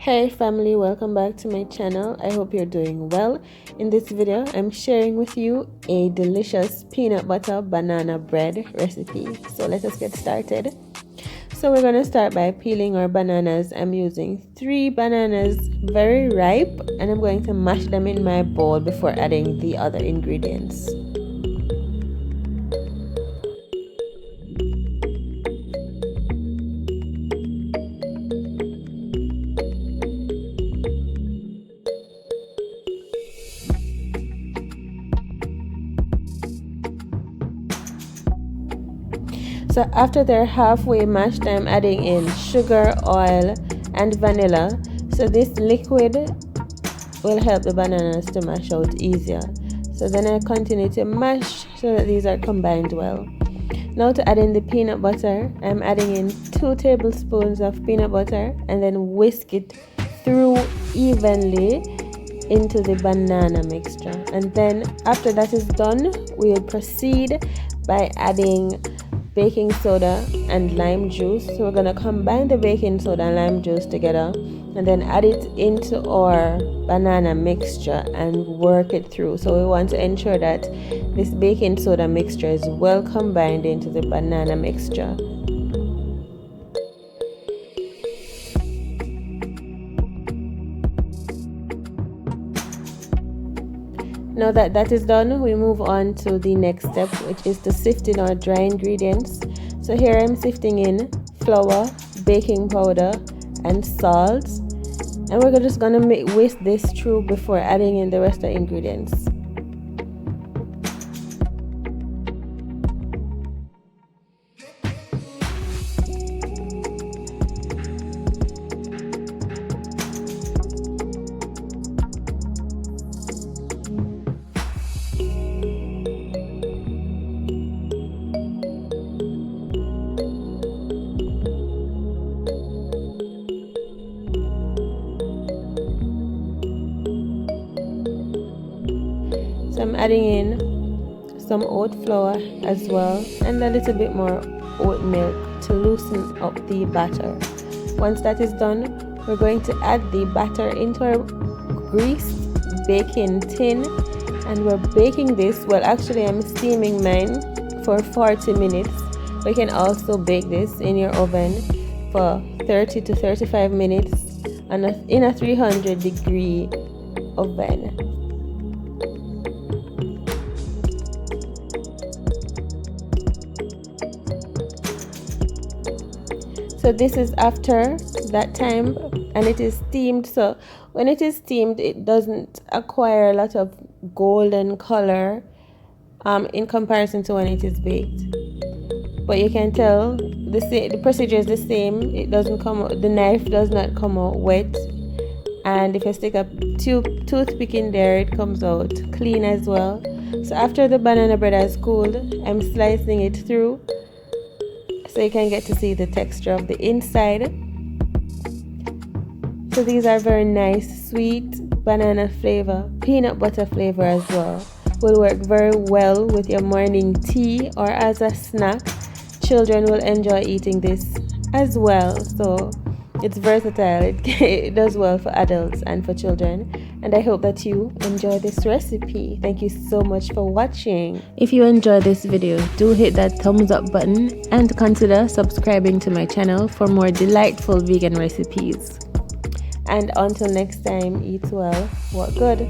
Hey family, welcome back to my channel. I hope you're doing well. In this video, I'm sharing with you a delicious peanut butter banana bread recipe. So let us get started. So we're going to start by peeling our bananas. I'm using 3 bananas, very ripe, and I'm going to mash them in my bowl before adding the other ingredients. So after they're halfway mashed, I'm adding in sugar, oil, and vanilla. So this liquid will help the bananas to mash out easier. So then I continue to mash so that these are combined well. Now to add in the peanut butter, I'm adding in 2 tablespoons of peanut butter and then whisk it through evenly into the banana mixture. And then after that is done, we'll proceed by adding baking soda and lime juice. So we're going to combine the baking soda and lime juice together and then add it into our banana mixture and work it through. So we want to ensure that this baking soda mixture is well combined into the banana mixture. Now that that is done, we move on to the next step, which is to sift in our dry ingredients. So here I'm sifting in flour, baking powder, and salt. And we're just gonna whisk this through before adding in the rest of the ingredients. So I'm adding in some oat flour as well and a little bit more oat milk to loosen up the batter. Once that is done, we're going to add the batter into our greased baking tin and we're baking this. Well, actually I'm steaming mine for 40 minutes. We can also bake this in your oven for 30 to 35 minutes in a 300-degree oven. So this is after that time and it is steamed. So when it is steamed, it doesn't acquire a lot of golden color in comparison to when it is baked. But you can tell the procedure is the same. It doesn't come out, the knife does not come out wet, and if you stick a toothpick in there, it comes out clean as well. So after the banana bread has cooled, I'm slicing it through so you can get to see the texture of the inside. So these are very nice, sweet banana flavor, peanut butter flavor as well. Will work very well with your morning tea or as a snack. Children will enjoy eating this as well. So it's versatile. It does well for adults and for children. And I hope that you enjoy this recipe. Thank you so much for watching. If you enjoyed this video, do hit that thumbs up button and consider subscribing to my channel for more delightful vegan recipes. And until next time, eat well, walk good.